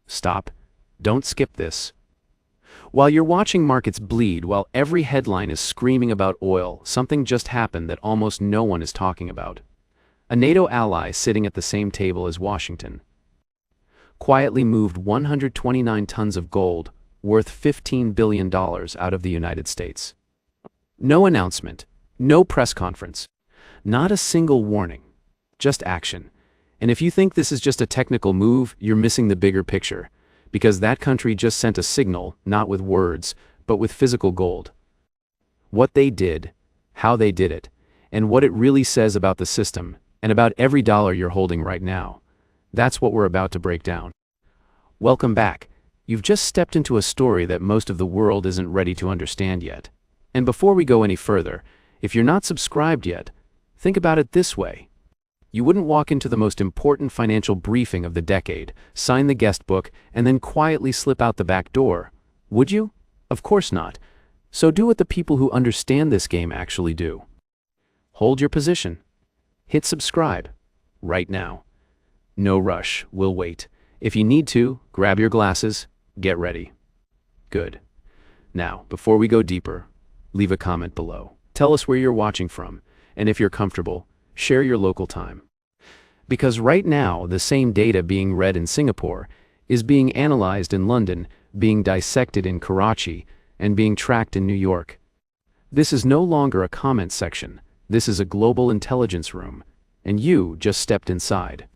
Stop. Don't skip this. While you're watching markets bleed, while every headline is screaming about oil, something just happened that almost no one is talking about. A NATO ally sitting at the same table as Washington quietly moved 129 tons of gold, worth $15 billion, out of the United States. No announcement, no press conference, not a single warning, just action. And if you think this is just a technical move, you're missing the bigger picture, because that country just sent a signal, not with words, but with physical gold. What they did, how they did it, and what it really says about the system, and about every dollar you're holding right now. That's what we're about to break down. Welcome back. You've just stepped into a story that most of the world isn't ready to understand yet. And before we go any further, if you're not subscribed yet, think about it this way. You wouldn't walk into the most important financial briefing of the decade, sign the guest book, and then quietly slip out the back door, would you? Of course not. So do what the people who understand this game actually do. Hold your position. Hit subscribe. Right now. No rush, we'll wait. If you need to, grab your glasses, get ready. Good. Now, before we go deeper, leave a comment below. Tell us where you're watching from, and if you're comfortable, share your local time. Because right now, the same data being read in Singapore is being analyzed in London, being dissected in Karachi, and being tracked in New York. This is no longer a comment section. This is a global intelligence room, and you just stepped inside.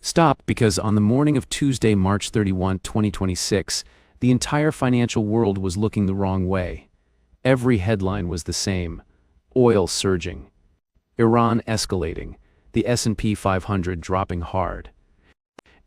Stop, because on the morning of Tuesday, March 31, 2026, the entire financial world was looking the wrong way. Every headline was the same. Oil surging. Iran escalating. The S&P 500 dropping hard.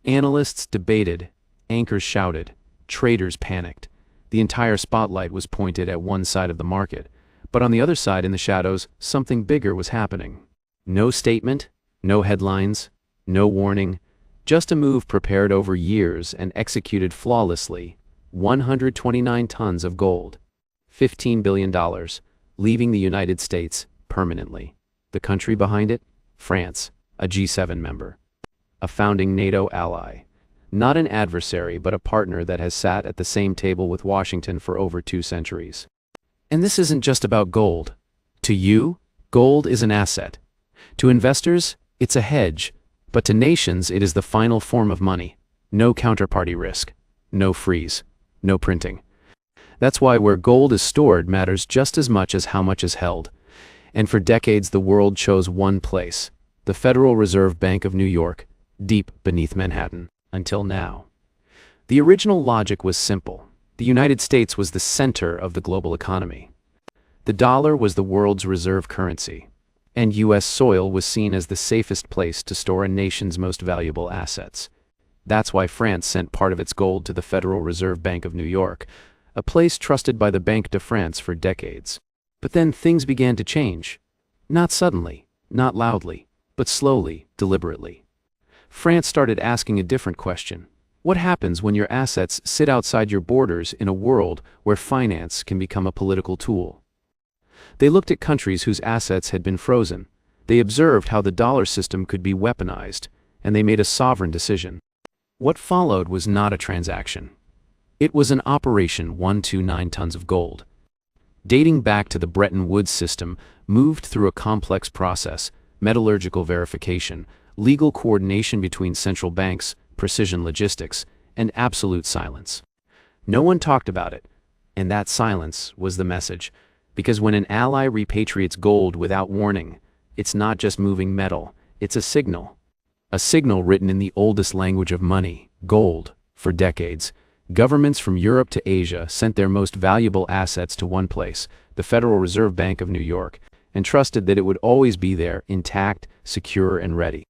Analysts debated. Anchors shouted. Traders panicked. The entire spotlight was pointed at one side of the market. But on the other side, in the shadows, something bigger was happening. No statement, no headlines, no warning, just a move prepared over years and executed flawlessly. 129 tons of gold. $15 billion, leaving the United States permanently. The country behind it? France, a G7 member. A founding NATO ally. Not an adversary, but a partner that has sat at the same table with Washington for over 2 centuries. And this isn't just about gold. To you, gold is an asset. To investors, it's a hedge. But to nations, it is the final form of money. No counterparty risk. No freeze. No printing. That's why where gold is stored matters just as much as how much is held. And for decades, the world chose one place, the Federal Reserve Bank of New York, deep beneath Manhattan, until now. The original logic was simple. The United States was the center of the global economy. The dollar was the world's reserve currency, and U.S. soil was seen as the safest place to store a nation's most valuable assets. That's why France sent part of its gold to the Federal Reserve Bank of New York, a place trusted by the Banque de France for decades. But then things began to change. Not suddenly, not loudly, but slowly, deliberately. France started asking a different question. What happens when your assets sit outside your borders in a world where finance can become a political tool? They looked at countries whose assets had been frozen. They observed how the dollar system could be weaponized, and they made a sovereign decision. What followed was not a transaction. It was an Operation 129 tons of gold. Dating back to the Bretton Woods system, moved through a complex process, metallurgical verification, legal coordination between central banks, precision logistics, and absolute silence. No one talked about it, and that silence was the message, because when an ally repatriates gold without warning, it's not just moving metal, it's a signal. A signal written in the oldest language of money, gold. For decades, governments from Europe to Asia sent their most valuable assets to one place, the Federal Reserve Bank of New York, and trusted that it would always be there, intact, secure, and ready.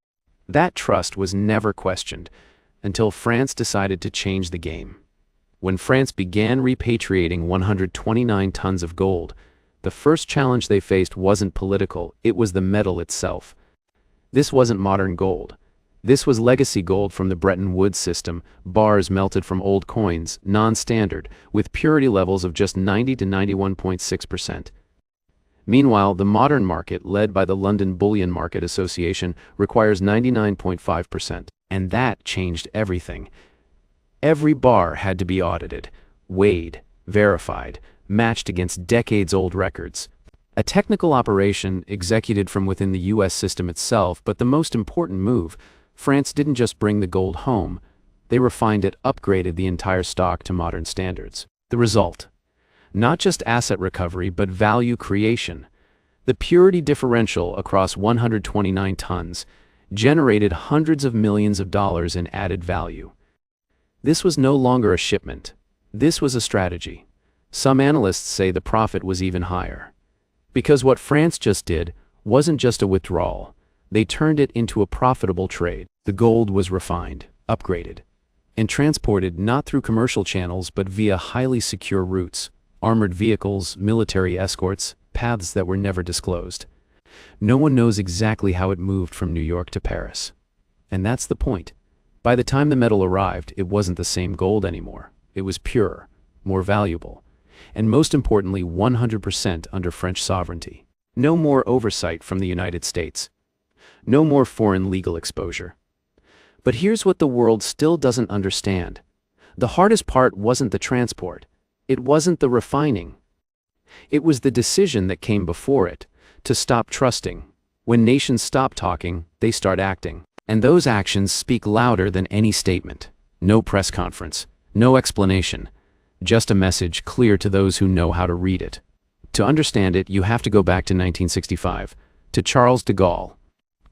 That trust was never questioned, until France decided to change the game. When France began repatriating 129 tons of gold, the first challenge they faced wasn't political, it was the metal itself. This wasn't modern gold. This was legacy gold from the Bretton Woods system, bars melted from old coins, non-standard, with purity levels of just 90 to 91.6%. Meanwhile, the modern market, led by the London Bullion Market Association, requires 99.5%. And that changed everything. Every bar had to be audited, weighed, verified, matched against decades-old records. A technical operation executed from within the US system itself, but the most important move, France didn't just bring the gold home, they refined it, upgraded the entire stock to modern standards. The result? Not just asset recovery, but value creation. The purity differential across 129 tons generated hundreds of millions of dollars in added value. This was no longer a shipment. This was a strategy. Some analysts say the profit was even higher. Because what France just did wasn't just a withdrawal. They turned it into a profitable trade. The gold was refined, upgraded, and transported not through commercial channels but via highly secure routes, armored vehicles, military escorts, paths that were never disclosed. No one knows exactly how it moved from New York to Paris. And that's the point. By the time the metal arrived, it wasn't the same gold anymore. It was purer, more valuable, and most importantly, 100% under French sovereignty. No more oversight from the United States. No more foreign legal exposure. But here's what the world still doesn't understand. The hardest part wasn't the transport. It wasn't the refining. It was the decision that came before it, to stop trusting. When nations stop talking, they start acting. And those actions speak louder than any statement. No press conference, no explanation, just a message clear to those who know how to read it. To understand it, you have to go back to 1965, to Charles de Gaulle,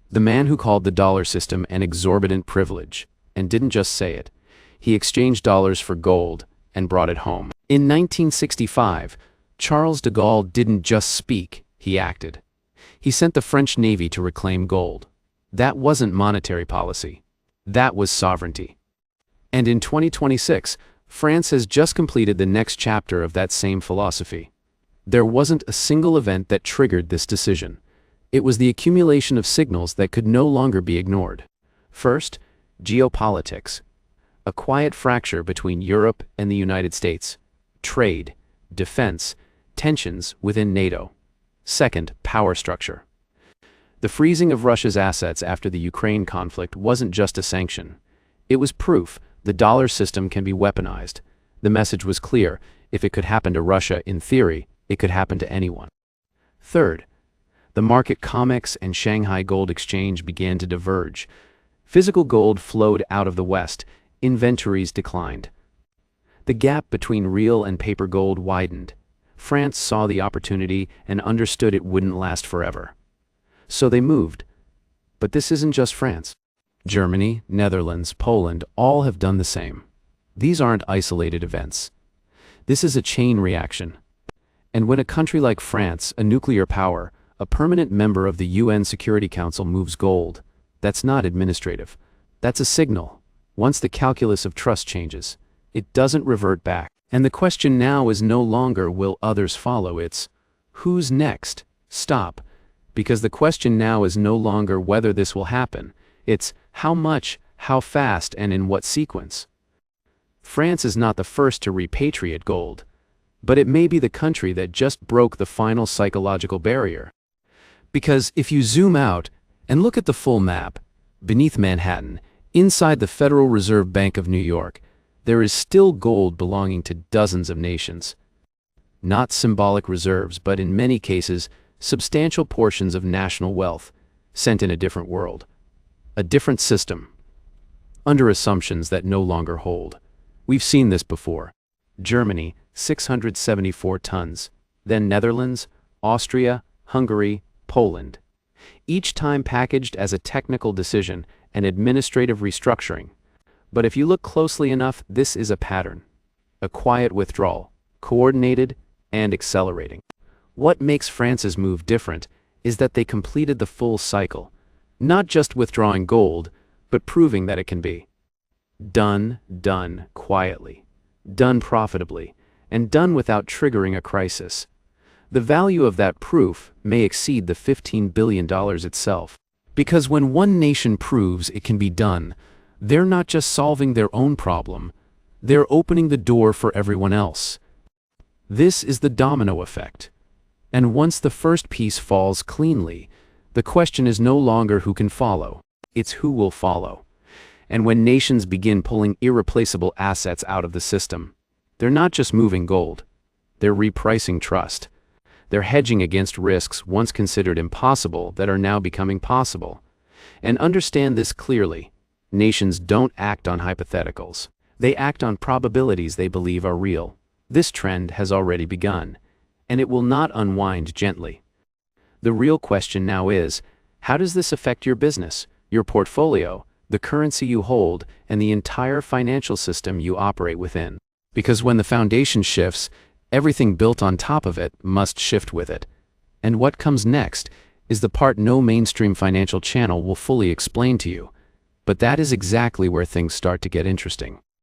the man who called the dollar system an exorbitant privilege, and didn't just say it. He exchanged dollars for gold and brought it home. In 1965, Charles de Gaulle didn't just speak, he acted. He sent the French Navy to reclaim gold. That wasn't monetary policy. That was sovereignty. And in 2026, France has just completed the next chapter of that same philosophy. There wasn't a single event that triggered this decision. It was the accumulation of signals that could no longer be ignored. First, geopolitics. A quiet fracture between Europe and the United States. Trade, defense, tensions within NATO. Second, power structure. The freezing of Russia's assets after the Ukraine conflict wasn't just a sanction. It was proof the dollar system can be weaponized. The message was clear: if it could happen to Russia in theory, it could happen to anyone. Third, the market COMEX and Shanghai Gold Exchange began to diverge. Physical gold flowed out of the West, inventories declined. The gap between real and paper gold widened. France saw the opportunity and understood it wouldn't last forever. So they moved. But this isn't just France. Germany, Netherlands, Poland all have done the same. These aren't isolated events. This is a chain reaction. And when a country like France, a nuclear power, a permanent member of the UN Security Council, moves gold, that's not administrative. That's a signal. Once the calculus of trust changes, it doesn't revert back. And the question now is no longer will others follow, it's who's next? Stop. Because the question now is no longer whether this will happen. It's how much, how fast, and in what sequence. France is not the first to repatriate gold, but it may be the country that just broke the final psychological barrier. Because if you zoom out and look at the full map, beneath Manhattan, inside the Federal Reserve Bank of New York, there is still gold belonging to dozens of nations. Not symbolic reserves, but in many cases, substantial portions of national wealth, sent in a different world. A different system, under assumptions that no longer hold. We've seen this before. Germany, 674 tons, then Netherlands, Austria, Hungary, Poland. Each time packaged as a technical decision, an administrative restructuring. But if you look closely enough, this is a pattern. A quiet withdrawal, coordinated and accelerating. What makes France's move different is that they completed the full cycle. Not just withdrawing gold, but proving that it can be done quietly, done profitably, and done without triggering a crisis. The value of that proof may exceed the $15 billion itself. Because when one nation proves it can be done, they're not just solving their own problem, they're opening the door for everyone else. This is the domino effect. And once the first piece falls cleanly, the question is no longer who can follow, it's who will follow. And when nations begin pulling irreplaceable assets out of the system, they're not just moving gold, they're repricing trust. They're hedging against risks once considered impossible that are now becoming possible. And understand this clearly, nations don't act on hypotheticals. They act on probabilities they believe are real. This trend has already begun, and it will not unwind gently. The real question now is, how does this affect your business, your portfolio, the currency you hold, and the entire financial system you operate within? Because when the foundation shifts, everything built on top of it must shift with it. And what comes next is the part no mainstream financial channel will fully explain to you. But that is exactly where things start to get interesting.